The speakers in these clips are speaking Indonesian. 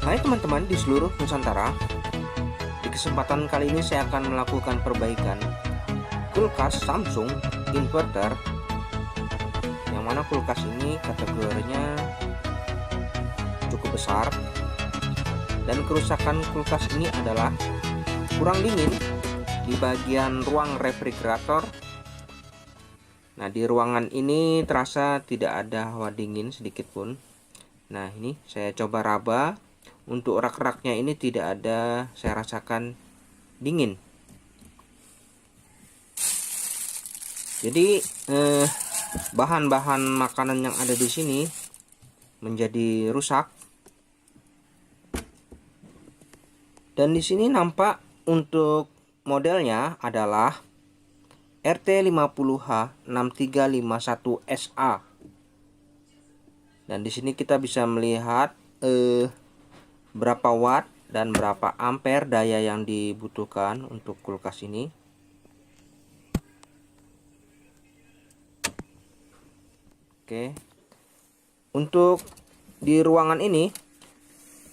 Hai teman-teman di seluruh Nusantara. Di kesempatan kali ini saya akan melakukan perbaikan kulkas Samsung inverter, yang mana kulkas ini kategorinya cukup besar, dan kerusakan kulkas ini adalah kurang dingin di bagian ruang refrigerator. Nah, di ruangan ini terasa tidak ada hawa dingin sedikit pun. Nah, ini saya coba raba. Untuk rak-raknya ini tidak ada, saya rasakan dingin. Jadi bahan-bahan makanan yang ada di sini menjadi rusak. Dan di sini nampak untuk modelnya adalah RT50H6351SA. Dan di sini kita bisa melihat berapa watt dan berapa ampere daya yang dibutuhkan untuk kulkas ini. Oke. Untuk di ruangan ini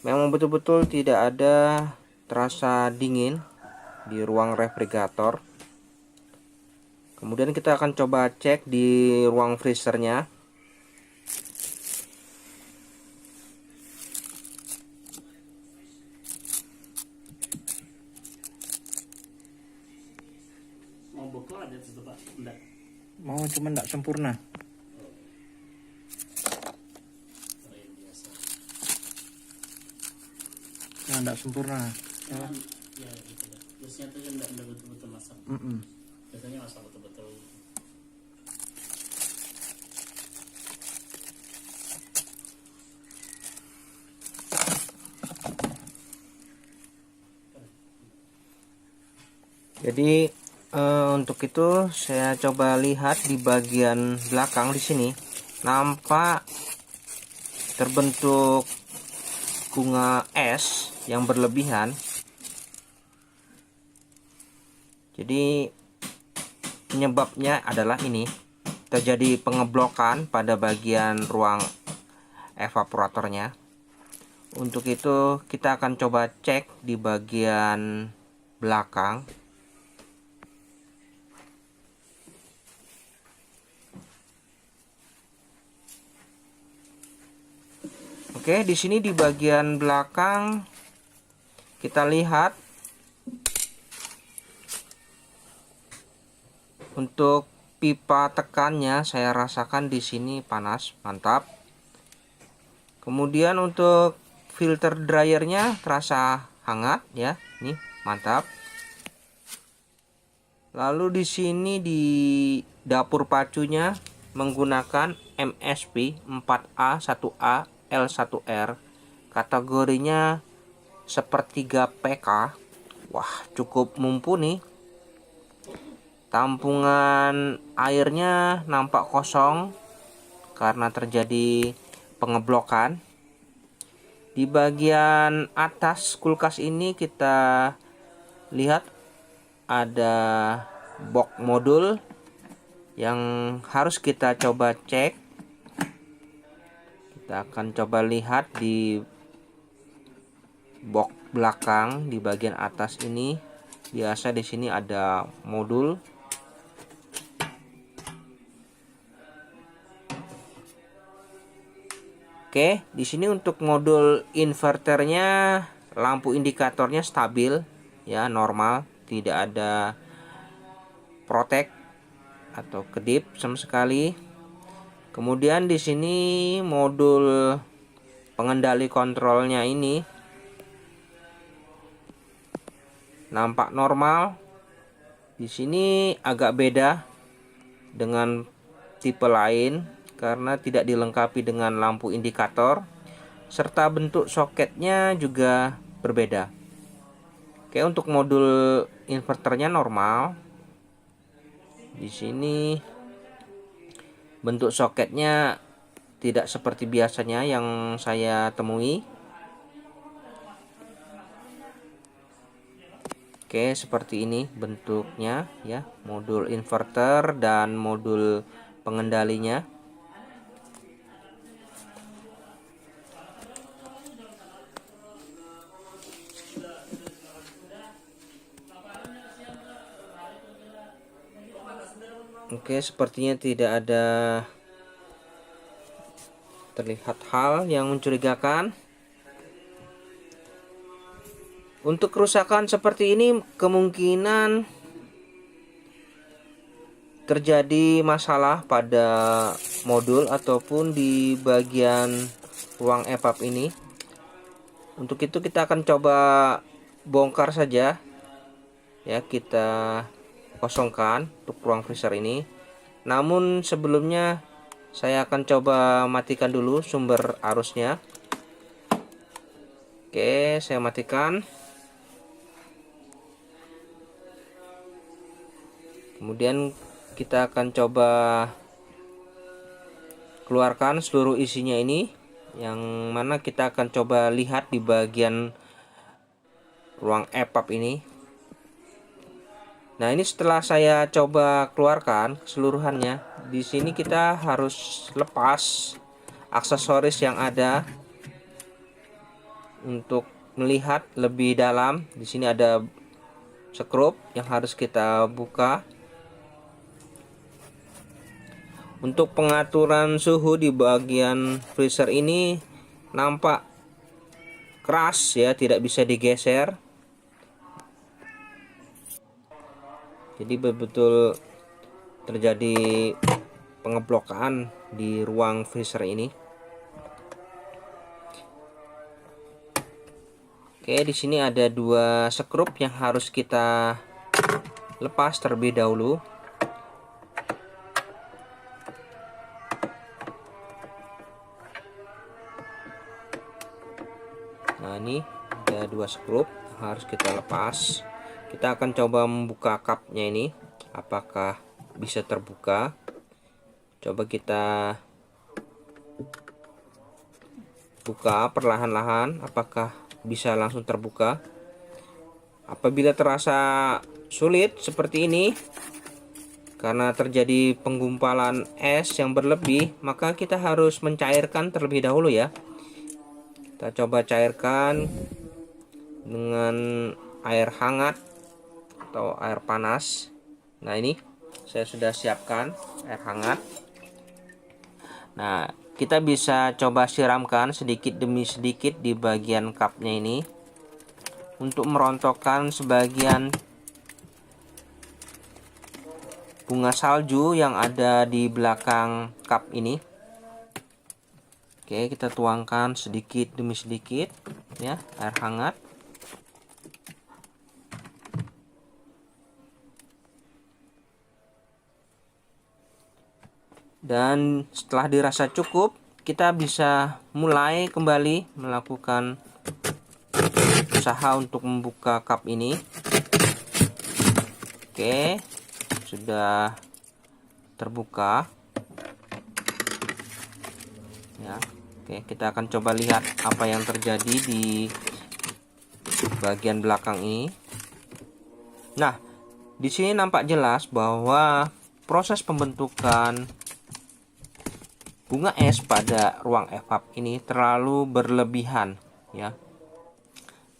memang betul-betul tidak ada terasa dingin di ruang refrigerator. Kemudian kita akan coba cek di ruang freezernya. Mau botol ada tuh Pak? Enggak. Mau, cuman tidak sempurna. Nah, tidak sempurna. Ya, gitu lah. Biasanya tuh enggak betul-betul masak. Biasanya masak betul-betul. Jadi untuk itu saya coba lihat di bagian belakang di sini nampak terbentuk bunga es yang berlebihan. Jadi penyebabnya adalah ini, terjadi pengeblokan pada bagian ruang evaporatornya. Untuk itu kita akan coba cek di bagian belakang. Oke, di sini di bagian belakang kita lihat untuk pipa tekannya saya rasakan di sini panas, mantap. Kemudian untuk filter dryernya terasa hangat ya, nih mantap. Lalu di sini di dapur pacunya menggunakan MSP 4A 1A L1R, kategorinya sepertiga PK. Wah, cukup mumpuni. Tampungan airnya nampak kosong karena terjadi pengeblokan. Di bagian atas kulkas ini kita lihat ada box modul yang harus kita coba cek. Kita akan coba lihat di box belakang di bagian atas ini. Biasa di sini ada modul. Oke, di sini untuk modul inverternya lampu indikatornya stabil ya, normal, tidak ada protek atau kedip sama sekali. Kemudian di sini modul pengendali kontrolnya ini nampak normal. Di sini agak beda dengan tipe lain karena tidak dilengkapi dengan lampu indikator, serta bentuk soketnya juga berbeda. Oke, untuk modul inverternya normal. Di sini bentuk soketnya tidak seperti biasanya yang saya temui. Oke, seperti ini bentuknya ya, modul inverter dan modul pengendalinya. Oke, sepertinya tidak ada terlihat hal yang mencurigakan. Untuk kerusakan seperti ini kemungkinan terjadi masalah pada modul ataupun di bagian ruang EVAP ini. Untuk itu kita akan coba bongkar saja ya, kita kosongkan untuk ruang freezer ini. Namun sebelumnya saya akan coba matikan dulu sumber arusnya. Oke, saya matikan. Kemudian kita akan coba keluarkan seluruh isinya ini, yang mana kita akan coba lihat di bagian ruang EVAP ini. Nah, ini setelah saya coba keluarkan keseluruhannya, di sini kita harus lepas aksesoris yang ada untuk melihat lebih dalam. Di sini ada skrup yang harus kita buka. Untuk pengaturan suhu di bagian freezer ini nampak keras ya, tidak bisa digeser. Jadi betul-betul terjadi pengeblokan di ruang freezer ini. Oke, di sini ada 2 skrup yang harus kita lepas terlebih dahulu. Nah, ini ada 2 skrup yang harus kita lepas. Kita akan coba membuka kapnya ini, apakah bisa terbuka. Coba kita buka perlahan-lahan, apakah bisa langsung terbuka. Apabila terasa sulit seperti ini karena terjadi penggumpalan es yang berlebih, maka kita harus mencairkan terlebih dahulu ya. Kita coba cairkan dengan air hangat atau air panas. Nah, ini saya sudah siapkan air hangat. Nah, kita bisa coba siramkan sedikit demi sedikit di bagian kapnya ini untuk merontokkan sebagian bunga salju yang ada di belakang kap ini. Oke, kita tuangkan sedikit demi sedikit ya, air hangat. Dan setelah dirasa cukup, kita bisa mulai kembali melakukan usaha untuk membuka kap ini. Oke, sudah terbuka ya. Oke, kita akan coba lihat apa yang terjadi di bagian belakang ini. Nah, di sini nampak jelas bahwa proses pembentukan bunga es pada ruang EVAP ini terlalu berlebihan ya.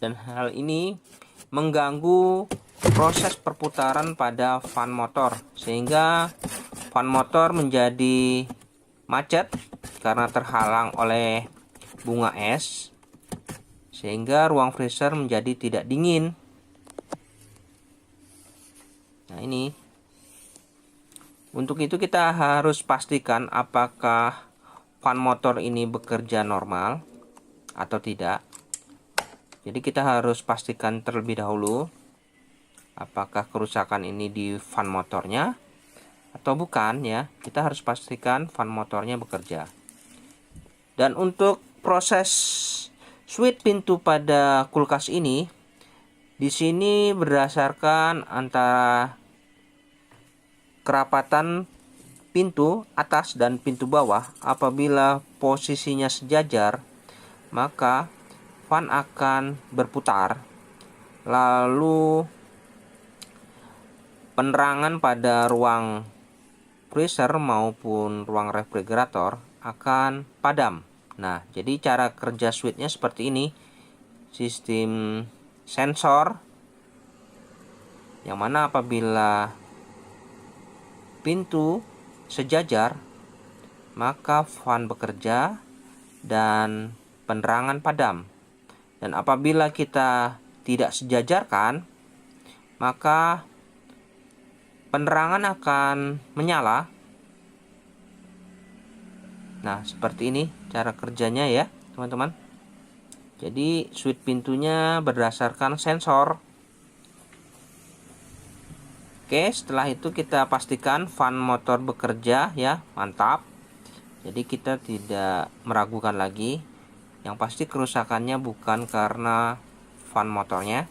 Dan hal ini mengganggu proses perputaran pada fan motor, sehingga fan motor menjadi macet karena terhalang oleh bunga es, sehingga ruang freezer menjadi tidak dingin. Nah, ini untuk itu kita harus pastikan apakah fan motor ini bekerja normal atau tidak. Jadi kita harus pastikan terlebih dahulu apakah kerusakan ini di fan motornya atau bukan ya. Kita harus pastikan fan motornya bekerja. Dan untuk proses switch pintu pada kulkas ini, di sini berdasarkan antara kerapatan pintu atas dan pintu bawah. Apabila posisinya sejajar, maka fan akan berputar, lalu penerangan pada ruang freezer maupun ruang refrigerator akan padam. Nah, jadi cara kerja switchnya seperti ini. Sistem sensor yang mana apabila pintu sejajar, maka fan bekerja dan penerangan padam. Dan apabila kita tidak sejajarkan, maka penerangan akan menyala. Nah, seperti ini cara kerjanya ya, teman-teman. Jadi switch pintunya berdasarkan sensor. Oke, setelah itu kita pastikan fan motor bekerja ya, mantap. Jadi kita tidak meragukan lagi. Yang pasti kerusakannya bukan karena fan motornya.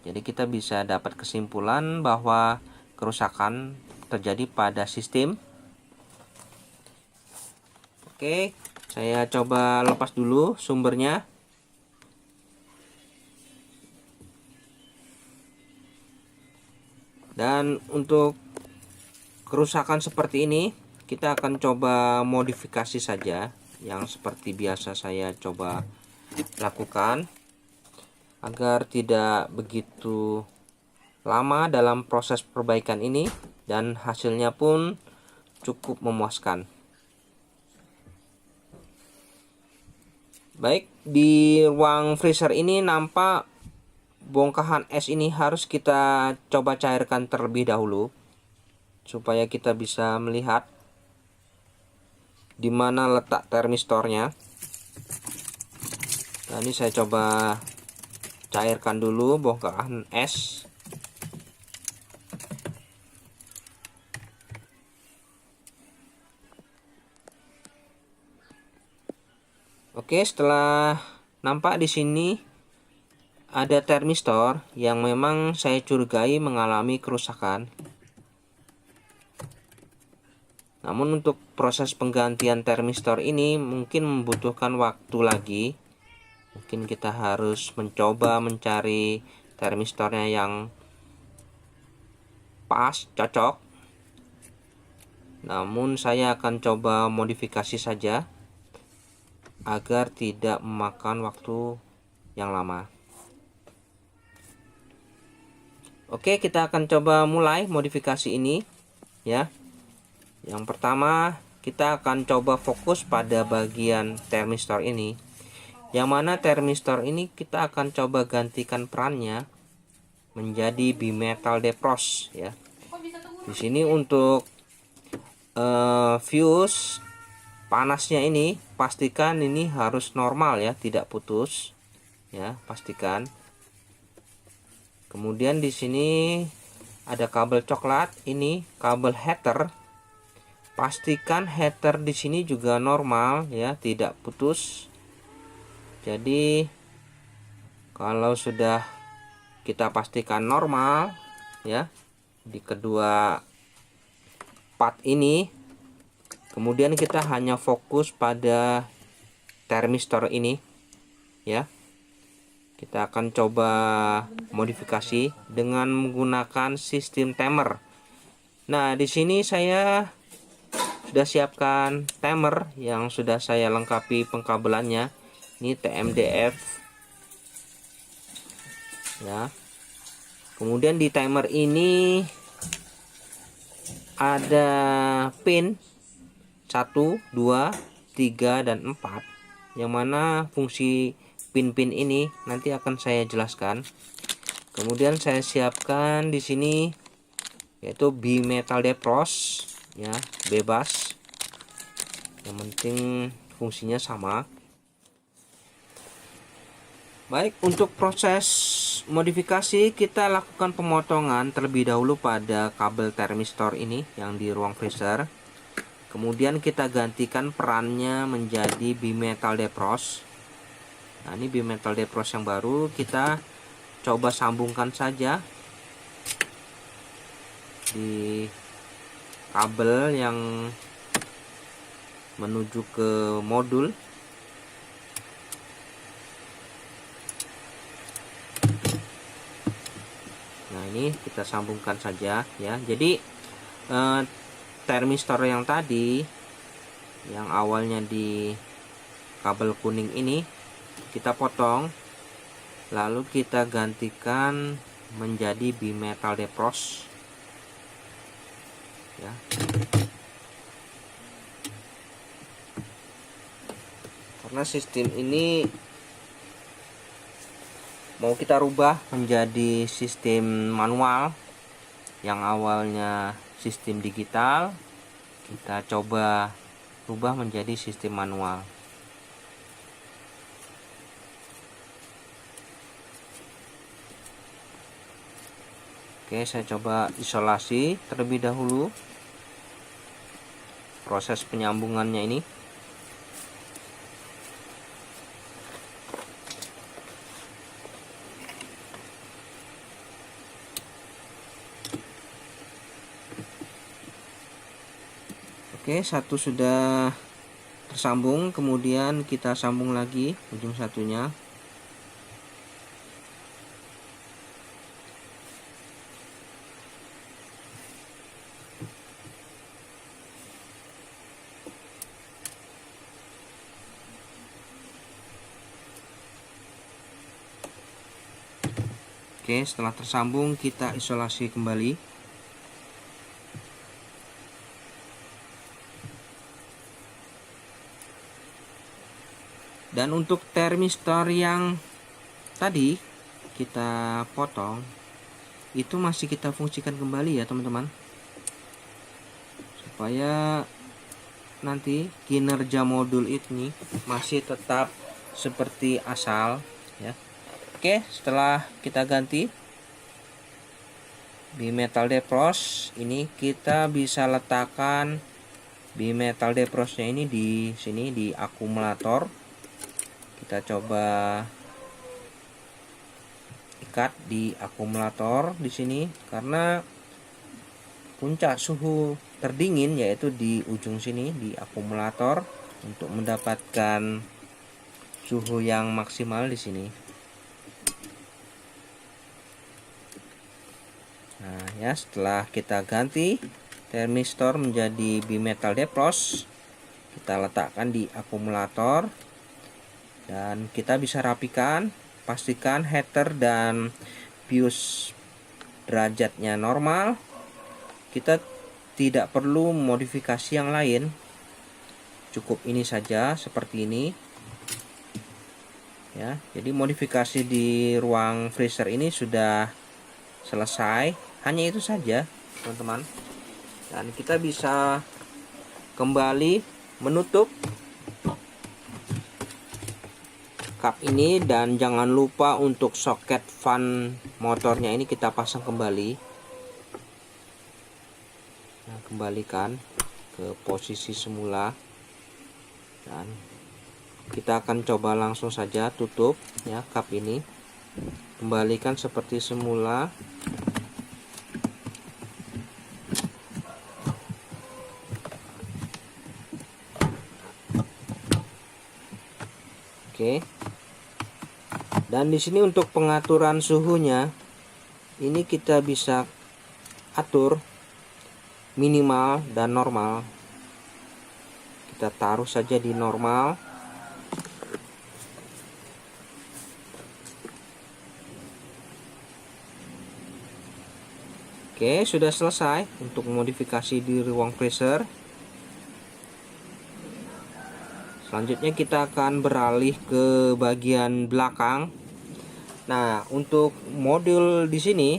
Jadi kita bisa dapat kesimpulan bahwa kerusakan terjadi pada sistem. Oke, saya coba lepas dulu sumbernya. Dan untuk kerusakan seperti ini, kita akan coba modifikasi saja yang seperti biasa saya coba lakukan agar tidak begitu lama dalam proses perbaikan ini dan hasilnya pun cukup memuaskan. Baik, di ruang freezer ini nampak bongkahan es ini harus kita coba cairkan terlebih dahulu supaya kita bisa melihat di mana letak termistornya. Nah, ini saya coba cairkan dulu bongkahan es. Oke, setelah nampak di sini ada termistor yang memang saya curigai mengalami kerusakan. Namun untuk proses penggantian termistor ini mungkin membutuhkan waktu lagi. Mungkin kita harus mencoba mencari termistornya yang pas, cocok. Namun saya akan coba modifikasi saja agar tidak memakan waktu yang lama. Oke, kita akan coba mulai modifikasi ini ya. Yang pertama, kita akan coba fokus pada bagian termistor ini. Yang mana termistor ini kita akan coba gantikan perannya menjadi bimetal defrost ya. Di sini untuk fuse panasnya ini pastikan ini harus normal ya, tidak putus ya, pastikan. Kemudian di sini ada kabel coklat, ini kabel heater. Pastikan heater di sini juga normal ya, tidak putus. Jadi kalau sudah kita pastikan normal ya di kedua part ini, kemudian kita hanya fokus pada termistor ini ya. Kita akan coba modifikasi dengan menggunakan sistem timer. Nah, di sini saya sudah siapkan timer yang sudah saya lengkapi pengkabelannya. Ini TMDF. Ya. Kemudian di timer ini ada pin 1, 2, 3 dan 4. Yang mana fungsi pin-pin ini nanti akan saya jelaskan. Kemudian saya siapkan di sini yaitu bimetal defrost ya, bebas. Yang penting fungsinya sama. Baik, untuk proses modifikasi kita lakukan pemotongan terlebih dahulu pada kabel termistor ini yang di ruang freezer. Kemudian kita gantikan perannya menjadi bimetal defrost. Nah, ini bimetal defrost yang baru kita coba sambungkan saja di kabel yang menuju ke modul. Nah, ini kita sambungkan saja ya. Jadi termistor yang tadi yang awalnya di kabel kuning ini kita potong, lalu kita gantikan menjadi bimetal defrost ya. Karena sistem ini mau kita rubah menjadi sistem manual, yang awalnya sistem digital, kita coba rubah menjadi sistem manual. Oke, saya coba isolasi terlebih dahulu proses penyambungannya ini. Oke, satu sudah tersambung, kemudian kita sambung lagi ujung satunya. Oke, setelah tersambung kita isolasi kembali. Dan untuk termistor yang tadi kita potong, itu masih kita fungsikan kembali ya teman-teman, supaya nanti kinerja modul ini masih tetap seperti asal ya. Oke, setelah kita ganti bimetal defrost, ini kita bisa letakkan bimetal defrostnya ini di sini di akumulator. Kita coba ikat di akumulator di sini, karena puncak suhu terdingin yaitu di ujung sini di akumulator, untuk mendapatkan suhu yang maksimal di sini. Nah ya, setelah kita ganti termistor menjadi bimetal defrost, kita letakkan di akumulator. Dan kita bisa rapikan, pastikan heater dan fuse derajatnya normal. Kita tidak perlu modifikasi yang lain, cukup ini saja seperti ini ya. Jadi modifikasi di ruang freezer ini sudah selesai, hanya itu saja teman-teman. Dan kita bisa kembali menutup kap ini, dan jangan lupa untuk soket fan motornya ini kita pasang kembali. Nah, kembalikan ke posisi semula, dan kita akan coba langsung saja tutup ya kap ini, kembalikan seperti semula. Oke. Dan di sini untuk pengaturan suhunya, ini kita bisa atur minimal dan normal. Kita taruh saja di normal. Oke, sudah selesai untuk modifikasi di ruang freezer. Selanjutnya kita akan beralih ke bagian belakang. Nah, untuk modul di sini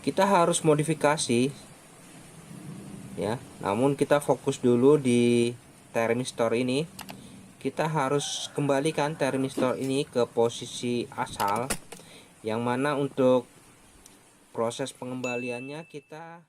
kita harus modifikasi ya. Namun kita fokus dulu di termistor ini. Kita harus kembalikan termistor ini ke posisi asal, yang mana untuk proses pengembaliannya kita